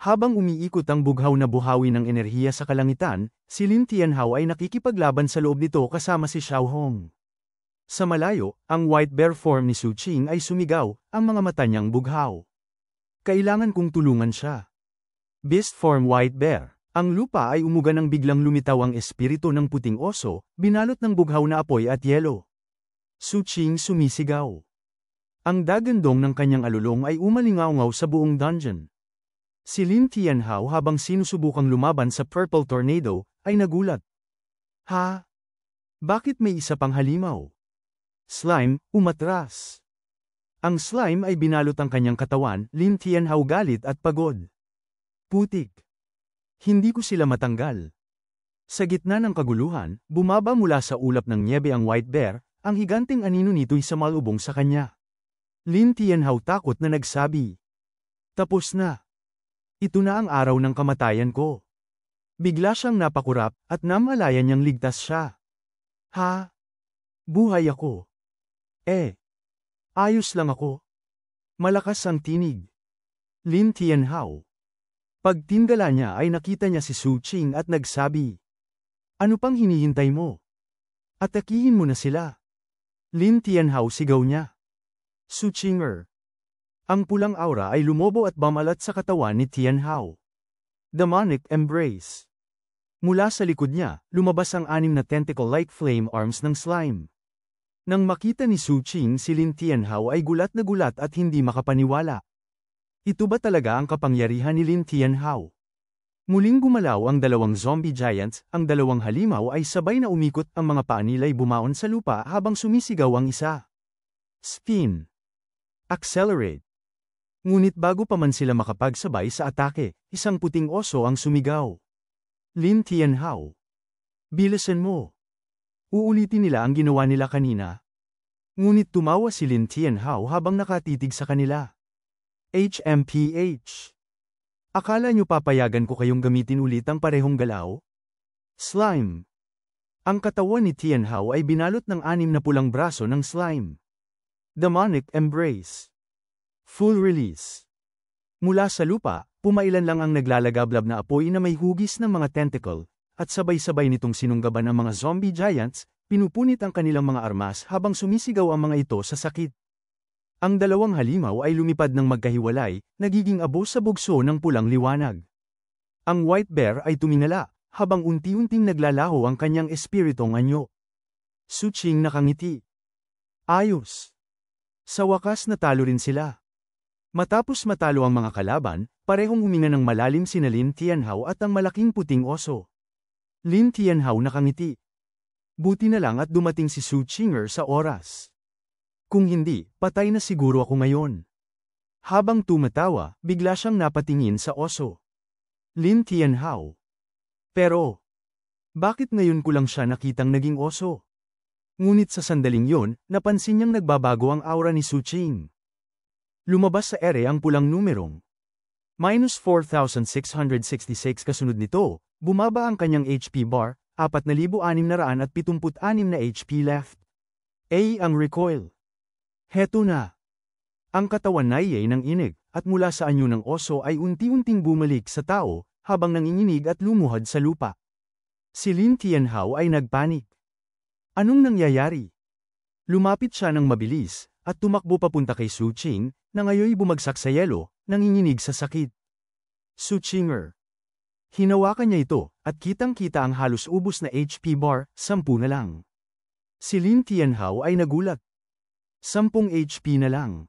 Habang umiikot ang bughaw na buhawi ng enerhiya sa kalangitan, si Lin Tianhao ay nakikipaglaban sa loob nito kasama si Xiao Hong. Sa malayo, ang white bear form ni Su Qing ay sumigaw, ang mga mata niyang bughaw. Kailangan kong tulungan siya. Beast form white bear. Ang lupa ay umuga nang biglang lumitaw ang espiritu ng puting oso, binalot ng bughaw na apoy at yelo. Su Qing sumisigaw. Ang dagandong ng kanyang alulong ay umalingaw-ngaw sa buong dungeon. Si Lin Tianhao habang sinusubukang lumaban sa Purple Tornado, ay nagulat. Ha? Bakit may isa pang halimaw? Slime, umatras. Ang slime ay binalot ang kanyang katawan, Lin Tianhao galit at pagod. Putik. Hindi ko sila matanggal. Sa gitna ng kaguluhan, bumaba mula sa ulap ng niebe ang white bear, ang higanting anino nito'y sumalubong sa kanya. Lin Tianhao takot na nagsabi. Tapos na. Ito na ang araw ng kamatayan ko. Bigla siyang napakurap, at namalayan niyang ligtas siya. Ha? Buhay ako. Ayos lang ako. Malakas ang tinig. Lin Tianhao. Pagtindala niya ay nakita niya si Su Qing at nagsabi. Ano pang hinihintay mo? Atakihin mo na sila. Lin Tianhao sigaw niya. Su Qinger. Ang pulang aura ay lumobo at bamalat sa katawan ni Tianhao. Demonic Embrace. Mula sa likod niya, lumabas ang 6 na tentacle-like flame arms ng slime. Nang makita ni Su Qing si Lin Tianhao ay gulat na gulat at hindi makapaniwala. Ito ba talaga ang kapangyarihan ni Lin Tianhao? Muling gumalaw ang 2 zombie giants, ang 2 halimaw ay sabay na umikot, ang mga paa nila'y bumaon sa lupa habang sumisigaw ang isa. Spin. Accelerate. Ngunit bago pa man sila makapagsabay sa atake, isang puting oso ang sumigaw. Lin Tianhao. Bilisan mo. Uulitin nila ang ginawa nila kanina. Ngunit tumawa si Lin Tianhao habang nakatitig sa kanila. HMPH. Akala niyo papayagan ko kayong gamitin ulit ang parehong galaw? Slime. Ang katawan ni Tianhao ay binalot ng 6 na pulang braso ng slime. Demonic Embrace. Full release. Mula sa lupa, pumailan lang ang naglalagablab na apoy na may hugis ng mga tentacle, at sabay-sabay nitong sinunggaban ang mga zombie giants, pinupunit ang kanilang mga armas habang sumisigaw ang mga ito sa sakit. Ang 2 halimaw ay lumipad ng magkahiwalay, nagiging abo sa bugso ng pulang liwanag. Ang white bear ay tumingala, habang unti-unting naglalaho ang kanyang espiritong anyo. Su Qing nakangiti. Ayos. Sa wakas natalo rin sila. Matapos matalo ang mga kalaban, parehong huminga ng malalim sina Lin Tianhao at ang malaking puting oso. Lin Tianhao nakangiti. Buti na lang at dumating si Su Qinger sa oras. Kung hindi, patay na siguro ako ngayon. Habang tumatawa, bigla siyang napatingin sa oso. Lin Tianhao. Pero, bakit ngayon ko lang siya nakitang naging oso? Ngunit sa sandaling yon, napansin niyang nagbabago ang aura ni Su Qing. Lumabas sa ere ang pulang numerong -4,666 kasunod nito, bumaba ang kanyang HP bar, 4,676 na HP left. Ang recoil. Heto na. Ang katawan na iyay ng inig, at mula sa anyo ng oso ay unti-unting bumalik sa tao, habang nanginginig at lumuhad sa lupa. Si Lin Tianhao ay nagpanik. Anong nangyayari? Lumapit siya ng mabilis, at tumakbo papunta kay Su Qing, na ngayoy bumagsak sa yelo, nanginginig sa sakit. Su Qinger. Hinawakan niya ito, at kitang-kita ang halos ubos na HP bar, 10 na lang. Si Lin Tianhao ay nagulat. 10 HP na lang.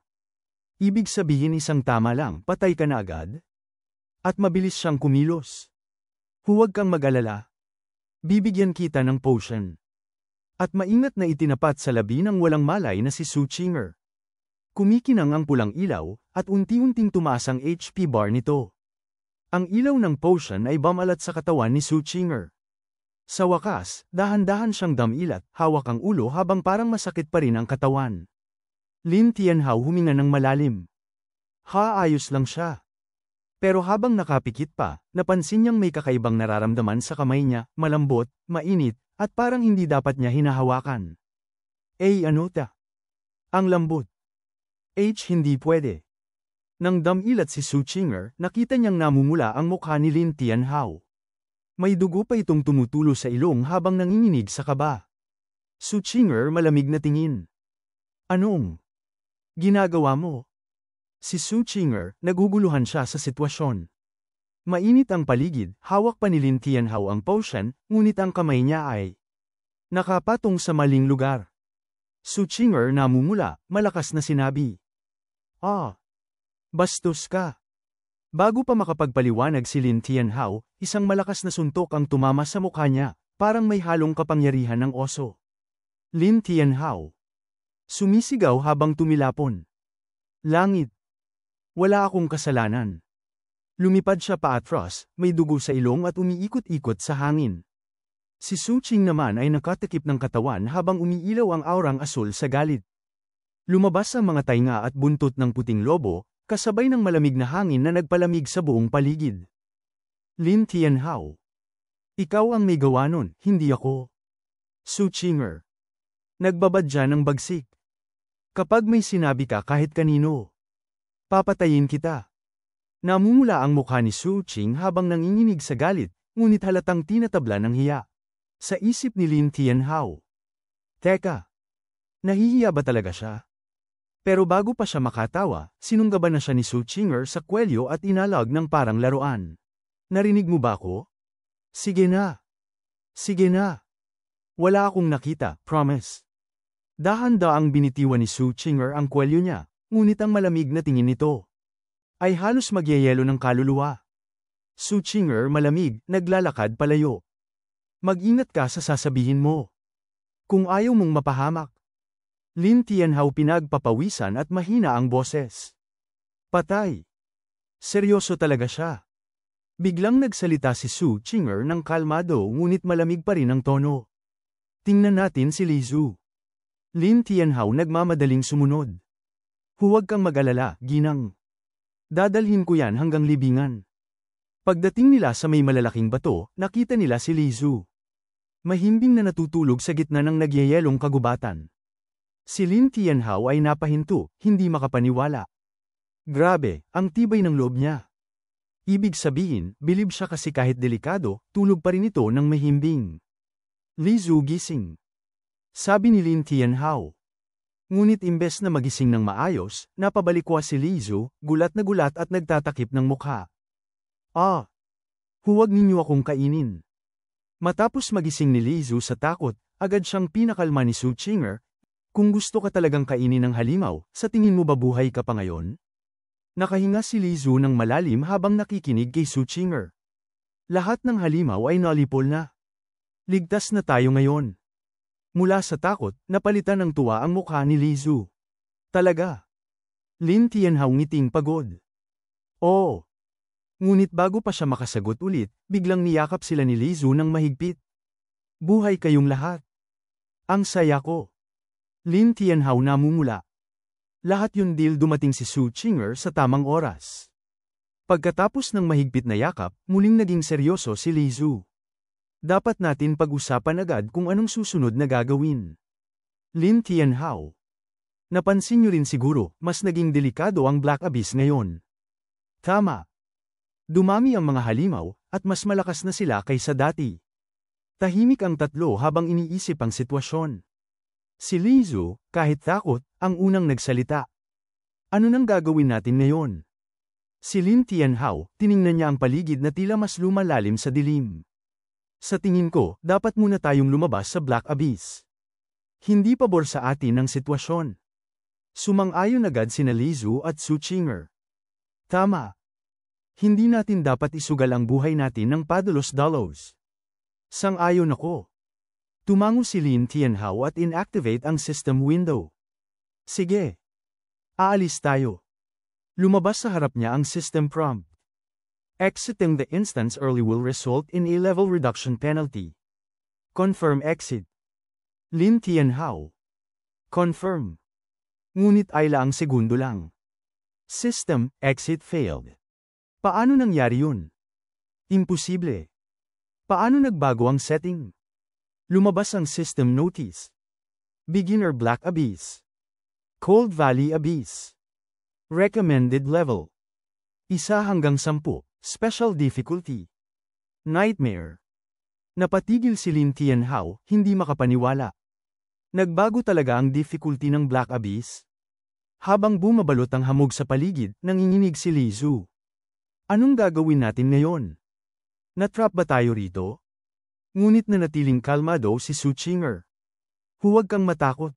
Ibig sabihin isang tama lang, patay ka na agad? At mabilis siyang kumilos. Huwag kang mag-alala. Bibigyan kita ng potion. At maingat na itinapat sa labi ng walang malay na si Su Qinger. Kumikinang ang pulang ilaw, at unti-unting tumaas ang HP bar nito. Ang ilaw ng potion ay bumalat sa katawan ni Su Qinger. Sa wakas, dahan-dahan siyang damilat, hawak ang ulo habang parang masakit pa rin ang katawan. Lin Tianhao huminga ng malalim. Ayos lang siya. Pero habang nakapikit pa, napansin niyang may kakaibang nararamdaman sa kamay niya, malambot, mainit, at parang hindi dapat niya hinahawakan. Ano ta? Ang lambot. Hindi pwede. Nang damilat si Su Chinger, nakita niyang namumula ang mukha ni Lin Tianhao. May dugo pa itong tumutulo sa ilong habang nanginginig sa kaba. Su Chinger malamig na tingin. Anong ginagawa mo? Si Su Chinger, naguguluhan siya sa sitwasyon. Mainit ang paligid, hawak pa ni Lin Tianhao ang potion, ngunit ang kamay niya ay nakapatong sa maling lugar. Su Chinger namumula, malakas na sinabi. Bastos ka. Bago pa makapagpaliwanag si Lin Tianhao, isang malakas na suntok ang tumama sa mukha niya, parang may halong kapangyarihan ng oso. Lin Tianhao. Sumisigaw habang tumilapon. Langit. Wala akong kasalanan. Lumipad siya paatras, may dugo sa ilong at umiikot-ikot sa hangin. Si Su Qing naman ay nakatakip ng katawan habang umiilaw ang aurang asul sa galit. Lumabas ang mga tainga at buntot ng puting lobo, kasabay ng malamig na hangin na nagpalamig sa buong paligid. Lin Tianhao. Ikaw ang may gawa nun, hindi ako. Su Chinger. Nagbabadya ng bagsik. Kapag may sinabi ka kahit kanino, papatayin kita. Namumula ang mukha ni Su Qing habang nanginginig sa galit, ngunit halatang tinatabla ng hiya. Sa isip ni Lin Tianhao. Teka. Nahihiya ba talaga siya? Pero bago pa siya makatawa, sinunggaban na siya ni Su Chinger sa kwelyo at inalag ng parang laruan. Narinig mo ba ako? Sige na. Sige na. Wala akong nakita, promise. Dahan-daang binitiwan ni Su Chinger ang kwelyo niya, ngunit ang malamig na tingin nito ay halos magyayelo ng kaluluwa. Su Chinger malamig, naglalakad palayo. Mag-ingat ka sa sasabihin mo. Kung ayaw mong mapahamak. Lin Tianhao pinagpapawisan at mahina ang boses. Patay. Seryoso talaga siya. Biglang nagsalita si Su Chinger ng kalmado ngunit malamig pa rin ang tono. Tingnan natin si Li Zhu. Lin Tianhao nagmamadaling sumunod. Huwag kang mag-alala, ginang. Dadalhin ko yan hanggang libingan. Pagdating nila sa may malalaking bato, nakita nila si Li Zhu. Mahimbing na natutulog sa gitna ng nagyayelong kagubatan. Si Lin Tianhao ay napahinto, hindi makapaniwala. Grabe, ang tibay ng loob niya. Ibig sabihin, bilib siya kasi kahit delikado, tulog pa rin ito ng mahimbing. Li Zhu gising. Sabi ni Lin Tianhao. Ngunit imbes na magising ng maayos, napabalikwa si Li Zhu, gulat na gulat at nagtatakip ng mukha. Huwag ninyo akong kainin. Matapos magising ni Li Zhu sa takot, agad siyang pinakalma ni Su Chinger. Kung gusto ka talagang kainin ng halimaw, sa tingin mo ba buhay ka pa ngayon? Nakahinga si Li Zhu ng malalim habang nakikinig kay Su Chinger. Lahat ng halimaw ay nalipol na. Ligtas na tayo ngayon. Mula sa takot, napalitan ng tuwa ang mukha ni Li Zhu. Talaga. Lin Tianhao ngiting pagod. Oo. Ngunit bago pa siya makasagot ulit, biglang niyakap sila ni Li Zhu ng mahigpit. Buhay kayong lahat. Ang saya ko. Lin Tianhao namumula. Lahat yun dahil dumating si Su Chinger sa tamang oras. Pagkatapos ng mahigpit na yakap, muling naging seryoso si Li Zhu. Dapat natin pag-usapan agad kung anong susunod na gagawin. Lin Tianhao. Napansin niyo rin siguro, mas naging delikado ang Black Abyss ngayon. Tama. Dumami ang mga halimaw, at mas malakas na sila kaysa dati. Tahimik ang tatlo habang iniisip ang sitwasyon. Si Li Zhu, kahit takot, ang unang nagsalita. Ano nang gagawin natin ngayon? Si Lin Tianhao, tiningnan niya ang paligid na tila mas lumalalim sa dilim. Sa tingin ko, dapat muna tayong lumabas sa Black Abyss. Hindi pabor sa atin ang sitwasyon. Sumang-ayon agad sina Li Zhu at Su Chinger. Tama. Hindi natin dapat isugal ang buhay natin ng padalos-dalos. Sang-ayon ako. Tumango si Lin Tianhao at inactivate ang system window. Sige. Aalis tayo. Lumabas sa harap niya ang system prompt. Exiting the instance early will result in a level reduction penalty. Confirm exit. Lin Tianhao. Confirm. Ngunit ay laang segundo lang. System exit failed. Paano nangyari yun? Imposible. Paano nagbago ang setting? Lumabas ang system notice. Beginner Black Abyss. Cold Valley Abyss. Recommended level. 1 hanggang 10, special difficulty. Nightmare. Napatigil si Lin Tianhao, hindi makapaniwala. Nagbago talaga ang difficulty ng Black Abyss? Habang bumabalot ang hamog sa paligid, nanginginig si Li Zhu. Anong gagawin natin ngayon? Natrap ba tayo rito? Ngunit nanatiling kalmado si Su Qinger. Huwag kang matakot.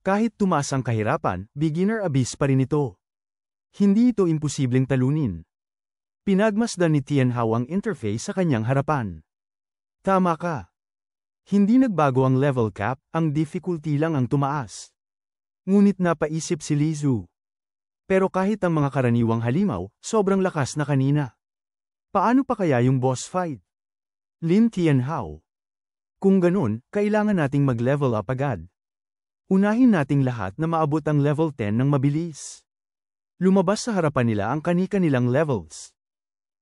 Kahit tumaas ang kahirapan, beginner abyss pa rin ito. Hindi ito imposibleng talunin. Pinagmasdan ni Tianhao ang interface sa kanyang harapan. Tama ka. Hindi nagbago ang level cap, ang difficulty lang ang tumaas. Ngunit napaisip si Li Zhu. Pero kahit ang mga karaniwang halimaw, sobrang lakas na kanina. Paano pa kaya yung boss fight? Lin Tianhao. Kung ganun, kailangan nating mag-level up agad. Unahin nating lahat na maabot ang level 10 ng mabilis. Lumabas sa harapan nila ang kani-kanilang levels.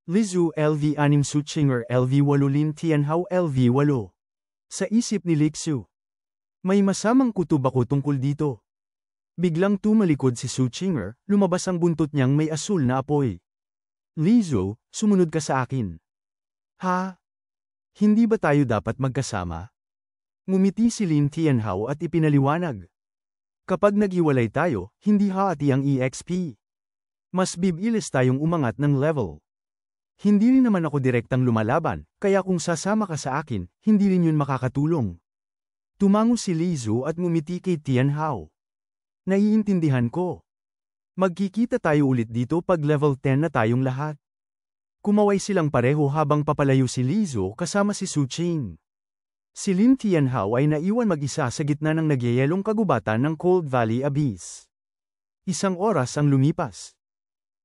Li Zhu LV6 Su Qinger LV8 Lin Tianhao LV8. Sa isip ni Lixu. May masamang kutob ako tungkol dito. Biglang tumalikod si Su Qinger, lumabas ang buntot niyang may asul na apoy. Li Zhu, sumunod ka sa akin. Ha? Hindi ba tayo dapat magkasama? Ngumiti si Lin Tianhao at ipinaliwanag. Kapag naghiwalay tayo, hindi haati ang EXP. Mas bibilis tayong umangat ng level. Hindi rin naman ako direktang lumalaban, kaya kung sasama ka sa akin, hindi rin yun makakatulong. Tumango si Li Zhu at ngumiti kay Tianhao. Naiintindihan ko. Magkikita tayo ulit dito pag level 10 na tayong lahat. Kumaway silang pareho habang papalayo si Li Zhu kasama si Su Qing. Si Lin Tianhao ay naiwan mag-isa sa gitna ng nagyayelong kagubatan ng Cold Valley Abyss. 1 oras ang lumipas.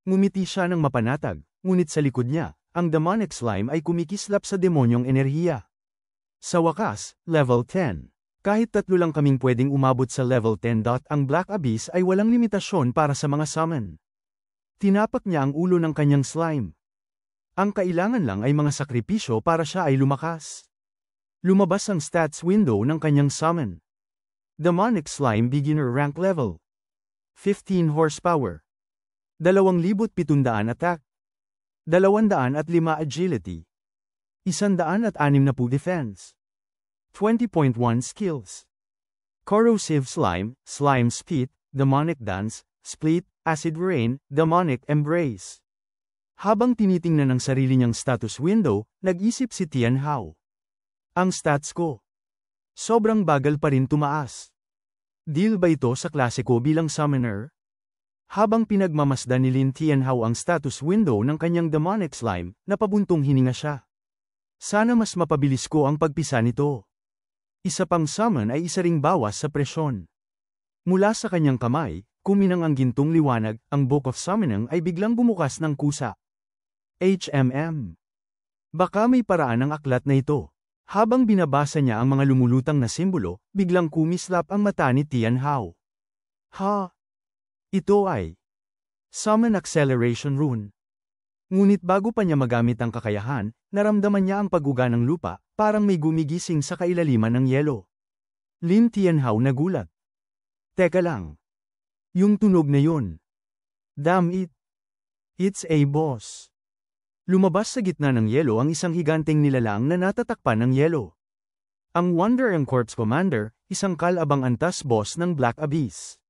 Ngumiti siya ng mapanatag, ngunit sa likod niya, ang demonic slime ay kumikislap sa demonyong enerhiya. Sa wakas, level 10. Kahit 3 lang kaming pwedeng umabot sa level 10. Ang Black Abyss ay walang limitasyon para sa mga summon. Tinapak niya ang ulo ng kanyang slime. Ang kailangan lang ay mga sakripisyo para siya ay lumakas. Lumabas ang stats window ng kanyang summon. Demonic Slime Beginner Rank Level. 15 horsepower. 2,700 attack. 205 agility. 160 defense. 20.1 skills. Corrosive Slime, Slime Spit, Demonic Dance, Split, Acid Rain, Demonic Embrace. Habang tinitingnan ang sarili niyang status window, nag-isip si Tianhao. Ang stats ko. Sobrang bagal pa rin tumaas. Deal ba ito sa klase ko bilang summoner? Habang pinagmamasdan ni Lin Tianhao ang status window ng kanyang demonic slime, napabuntong hininga siya. Sana mas mapabilis ko ang pagpisa nito. Isa pang summon ay isa ring bawas sa presyon. Mula sa kanyang kamay, kuminang ang gintong liwanag, ang Book of Summoning ay biglang bumukas ng kusa. Baka may paraan ang aklat na ito. Habang binabasa niya ang mga lumulutang na simbolo, biglang kumislap ang mata ni Tianhao. Ha? Ito ay Summon Acceleration Rune. Ngunit bago pa niya magamit ang kakayahan, naramdaman niya ang pag-uga ng lupa, parang may gumigising sa kailaliman ng yelo. Lin Tianhao nagulat. Teka lang. Yung tunog na yun. Damn it. It's a boss. Lumabas sa gitna ng yelo ang isang higanteng nilalang na natatakpan ng yelo. Ang Wonder and Corpse Commander, isang kalabang antas boss ng Black Abyss.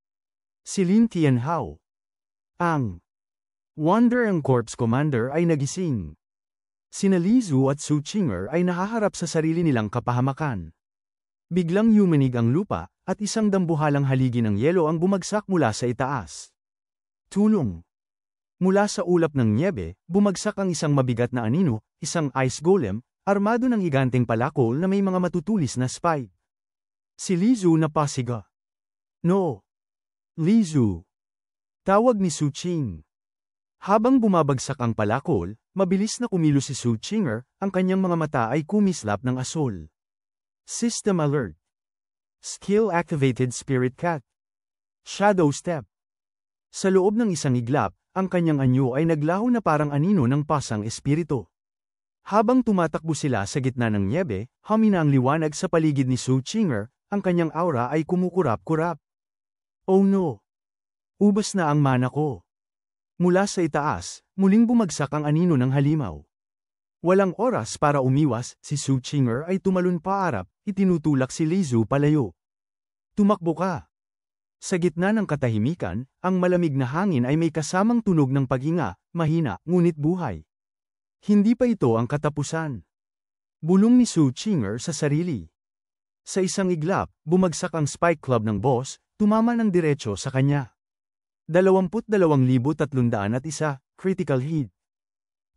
Si Lin Tianhao. Ang Wonder and Corpse Commander ay nagising. Sina Li Zhu at Su Qinger ay nahaharap sa sarili nilang kapahamakan. Biglang yumanig ang lupa, at isang dambuhalang haligi ng yelo ang bumagsak mula sa itaas. Tulong! Mula sa ulap ng nyebe, bumagsak ang isang mabigat na anino, isang ice golem, armado ng higanteng palakol na may mga matutulis na spike. Si Li Zhu napasiga. No! Li Zhu! Tawag ni Su Qing. Habang bumabagsak ang palakol, mabilis na kumilos si Su Qinger, ang kanyang mga mata ay kumislap ng asul. System Alert. Skill Activated Spirit Cat. Shadow Step. Sa loob ng isang iglap, ang kanyang anyo ay naglaho na parang anino ng pasang espiritu. Habang tumatakbo sila sa gitna ng nyebe, humina ang liwanag sa paligid ni Su Qinger, ang kanyang aura ay kumukurap-kurap. Oh no! Ubas na ang mana ko. Mula sa itaas, muling bumagsak ang anino ng halimaw. Walang oras para umiwas, si Su Qinger ay tumalon paarap, itinutulak si Li Zu palayo. Tumakbo ka. Sa gitna ng katahimikan, ang malamig na hangin ay may kasamang tunog ng paghinga, mahina, ngunit buhay. Hindi pa ito ang katapusan. Bulong ni Su Qinger sa sarili. Sa isang iglap, bumagsak ang spike club ng boss, tumama ng diretso sa kanya. 22,301, critical hit.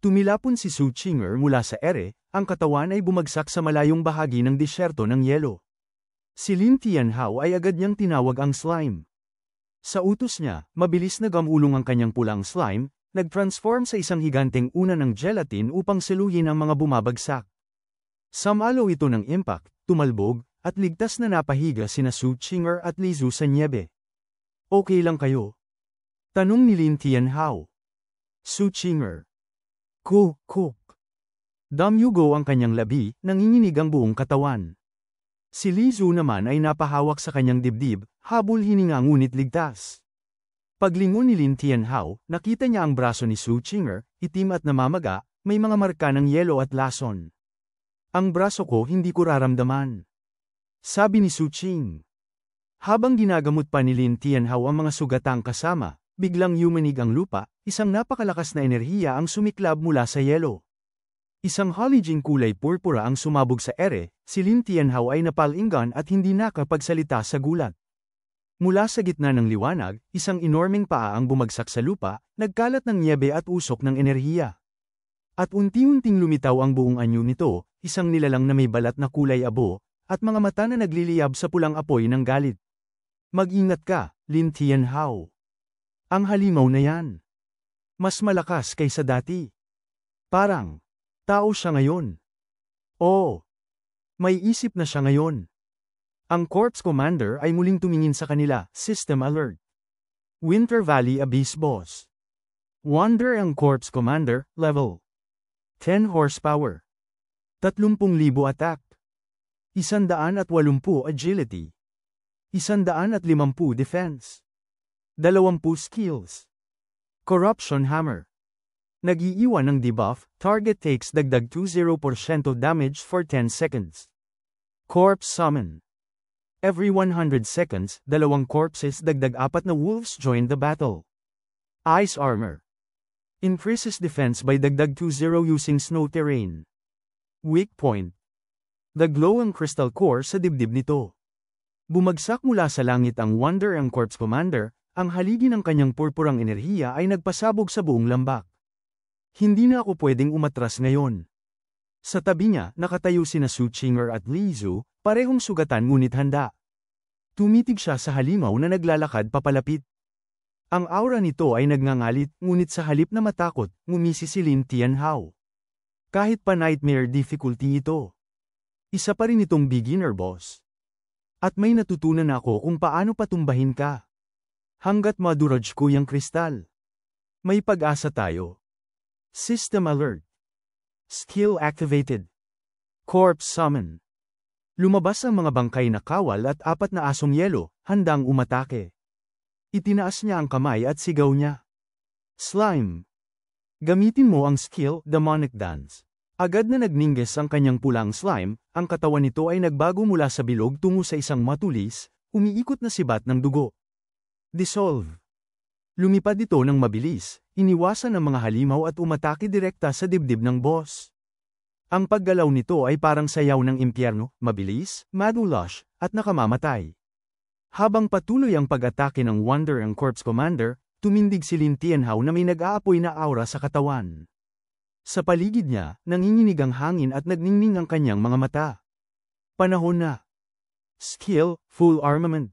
Tumilapon si Su Qinger mula sa ere, ang katawan ay bumagsak sa malayong bahagi ng disyerto ng yelo. Si Lin Tianhao ay agad niyang tinawag ang slime. Sa utos niya, mabilis na gamulong ang kanyang pulang slime, nag-transform sa isang higanteng una ng gelatin upang seluhin ang mga bumabagsak. Samalo ito ng impact, tumalbog, at ligtas na napahiga sina Su Qinger at Li Zu sa nyebe. Okay lang kayo? Tanong ni Lin Tianhao. Su Qinger. Cook. Damyugo ang kanyang labi, nanginginig ang buong katawan. Si Li Zu naman ay napahawak sa kanyang dibdib, habol hininga ngunit ligtas. Paglingon ni Lin Tianhao, nakita niya ang braso ni Su Qinger, itim at namamaga, may mga marka ng yelo at lason. Ang braso ko hindi ko raramdaman. Sabi ni Su Qing. Habang ginagamot pa ni Lin Tianhao ang mga sugatang kasama, biglang yumanig ang lupa, isang napakalakas na enerhiya ang sumiklab mula sa yelo. Isang halijing kulay purpura ang sumabog sa ere, si Lin Tianhao ay napalinggan at hindi nakapagsalita sa gulat. Mula sa gitna ng liwanag, isang enormeng paa ang bumagsak sa lupa, nagkalat ng nyebe at usok ng enerhiya. At unti-unting lumitaw ang buong anyo nito, isang nilalang na may balat na kulay abo, at mga mata na nagliliyab sa pulang apoy ng galit. Mag-ingat ka, Lin Tianhao. Ang halimaw na yan. Mas malakas kaysa dati. Parang, tao siya ngayon. Oo. May isip na siya ngayon. Ang Corps Commander ay muling tumingin sa kanila, System Alert. Winter Valley Abyss Boss. Wonder ang Corps Commander, level 10 horsepower. 30,000 attack. 180 agility. 150 defense. 20 skills. Corruption Hammer. Nag-iiwan ng debuff, target takes dagdag 20% damage for 10 seconds. Corpse Summon. Every 100 seconds, 2 corpses dagdag 4 na wolves join the battle. Ice Armor. Increases defense by dagdag 20 using snow terrain. Weak Point. The glow ang crystal core sa dibdib nito. Bumagsak mula sa langit ang Wonder ang Corps Commander, ang haligi ng kanyang purpurang enerhiya ay nagpasabog sa buong lambak. Hindi na ako pwedeng umatras ngayon. Sa tabi niya, nakatayo sina Su Qinger at Li Zu, parehong sugatan ngunit handa. Tumitig siya sa halimaw na naglalakad papalapit. Ang aura nito ay nagngangalit, ngunit sa halip na matakot, ngumisi si Lin Tianhao. Kahit pa nightmare difficulty ito. Isa pa rin itong beginner boss. At may natutunan ako kung paano patumbahin ka. Hanggat maduraj ko yung kristal. May pag-asa tayo. System Alert. Skill activated. Corpse Summon. Lumabas ang mga bangkay na kawal at 4 na asong yelo, handang umatake. Itinaas niya ang kamay at sigaw niya. Slime. Gamitin mo ang skill, Demonic Dance. Agad na nagningges ang kanyang pulang slime, ang katawan nito ay nagbago mula sa bilog tungo sa isang matulis, umiikot na sibat ng dugo. Dissolve. Lumipad ito ng mabilis, iniwasan ang mga halimaw at umatake direkta sa dibdib ng boss. Ang paggalaw nito ay parang sayaw ng impyerno, mabilis, madulush, at nakamamatay. Habang patuloy ang pag-atake ng Wonder ang Corps Commander, tumindig si Lin Tianhao na may nag-aapoy na aura sa katawan. Sa paligid niya, nanginginig ang hangin at nagningning ang kanyang mga mata. Panahon na. Skill, Full Armament.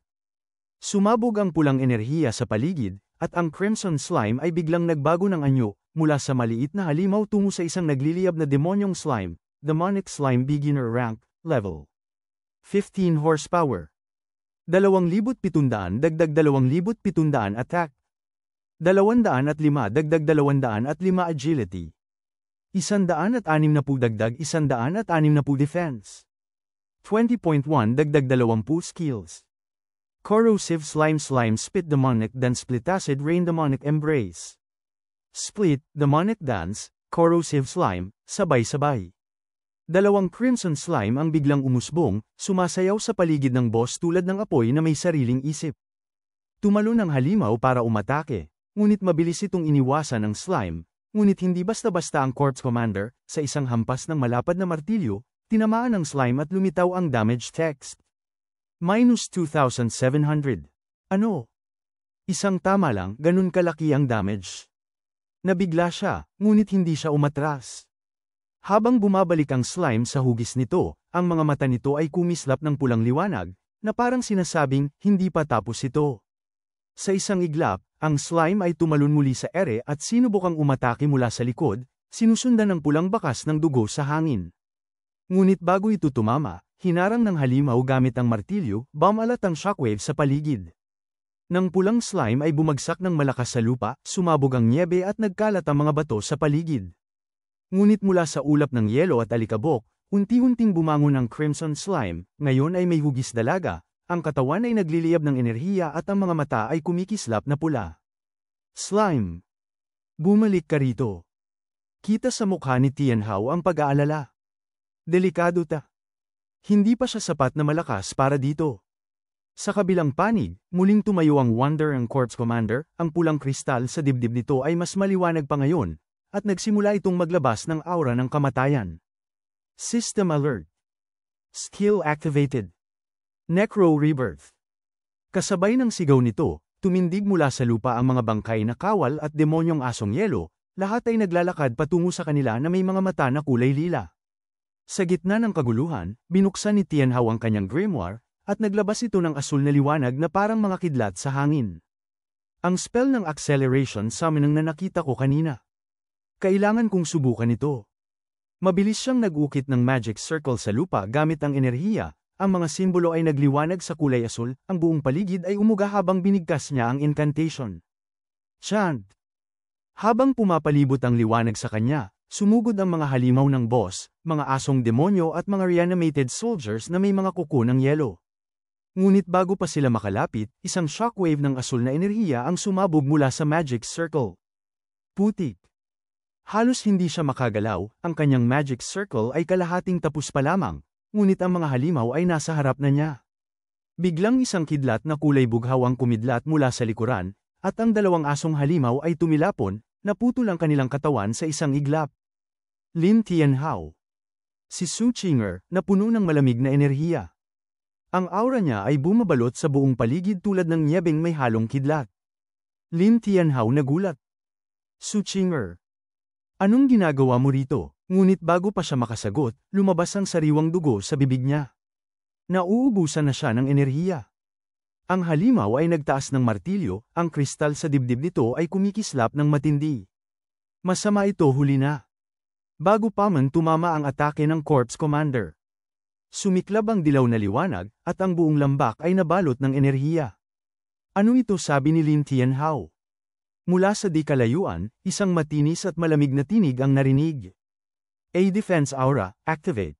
Sumabog ang pulang enerhiya sa paligid, at ang Crimson Slime ay biglang nagbago ng anyo, mula sa maliit na halimaw tungo sa isang nagliliyab na demonyong slime, Demonic Slime Beginner Rank, Level 15 Horsepower. 2,700 dagdag 2,700 Attack. 205 dagdag 205 Agility. 160 dagdag 160 Defense. 20.1 dagdag 20 Skills. Corrosive Slime Spit Demonic Then Split Acid Rain Demonic Embrace. Split, Demonic Dance, Corrosive Slime, sabay-sabay. Dalawang crimson slime ang biglang umusbong, sumasayaw sa paligid ng boss tulad ng apoy na may sariling isip. Tumalon ang halimaw para umatake, ngunit mabilis itong iniwasan ng slime, ngunit hindi basta-basta ang Corps Commander, sa isang hampas ng malapad na martilyo, tinamaan ng slime at lumitaw ang damage text. -2,700. Ano? Isang tama lang, ganun kalaki ang damage. Nabigla siya, ngunit hindi siya umatras. Habang bumabalik ang slime sa hugis nito, ang mga mata nito ay kumislap ng pulang liwanag, na parang sinasabing, hindi pa tapos ito. Sa isang iglap, ang slime ay tumalon muli sa ere at sinubukang umatake mula sa likod, sinusundan ng pulang bakas ng dugo sa hangin. Ngunit bago ito tumama, hinarang ng halimaw gamit ang martilyo, bumalat ang shockwave sa paligid. Nang pulang slime ay bumagsak ng malakas sa lupa, sumabog ang nyebe at nagkalat ang mga bato sa paligid. Ngunit mula sa ulap ng yelo at alikabok, unti-unting bumangon ang crimson slime, ngayon ay may hugis dalaga, ang katawan ay nagliliyab ng enerhiya at ang mga mata ay kumikislap na pula. Slime! Bumalik ka rito. Kita sa mukha ni Tianhao ang pag-aalala. Delikado ta. Hindi pa siya sapat na malakas para dito. Sa kabilang panig, muling tumayo ang Wonder and Corps Commander, ang pulang kristal sa dibdib nito ay mas maliwanag pa ngayon, at nagsimula itong maglabas ng aura ng kamatayan. System Alert. Skill Activated. Necro Rebirth. Kasabay ng sigaw nito, tumindig mula sa lupa ang mga bangkay na kawal at demonyong asong yelo, lahat ay naglalakad patungo sa kanila na may mga mata na kulay lila. Sa gitna ng kaguluhan, binuksan ni Tianhao ang kanyang grimoire, at naglabas ito ng asul na liwanag na parang mga kidlat sa hangin. Ang spell ng Acceleration Summoning na nakita ko kanina. Kailangan kong subukan ito. Mabilis siyang nag-ukit ng magic circle sa lupa gamit ang enerhiya, ang mga simbolo ay nagliwanag sa kulay asul, ang buong paligid ay umuga habang binigkas niya ang incantation. Chant! Habang pumapalibot ang liwanag sa kanya, sumugod ang mga halimaw ng boss, mga asong demonyo at mga reanimated soldiers na may mga kuko ng yelo. Ngunit bago pa sila makalapit, isang shockwave ng asul na enerhiya ang sumabog mula sa magic circle. Putik! Halos hindi siya makagalaw, ang kanyang magic circle ay kalahating tapos pa lamang, ngunit ang mga halimaw ay nasa harap na niya. Biglang isang kidlat na kulay bughaw ang kumidlat mula sa likuran, at ang dalawang asong halimaw ay tumilapon, naputol ang kanilang katawan sa isang iglap. Lin Tianhao. Si Su Qinger, na puno ng malamig na enerhiya. Ang aura niya ay bumabalot sa buong paligid tulad ng nyebeng may halong kidlat. Lin Tianhao nagulat. Su Qinger. Anong ginagawa mo rito? Ngunit bago pa siya makasagot, lumabas ang sariwang dugo sa bibig niya. Nauubusan na siya ng enerhiya. Ang halimaw ay nagtaas ng martilyo, ang kristal sa dibdib nito ay kumikislap ng matindi. Masama ito, huli na. Bago pa man tumama ang atake ng Corps Commander. Sumiklab ang dilaw na liwanag, at ang buong lambak ay nabalot ng enerhiya. Ano ito, sabi ni Lin Tianhao? Mula sa di kalayuan, isang matinis at malamig na tinig ang narinig. A Defense Aura, Activate.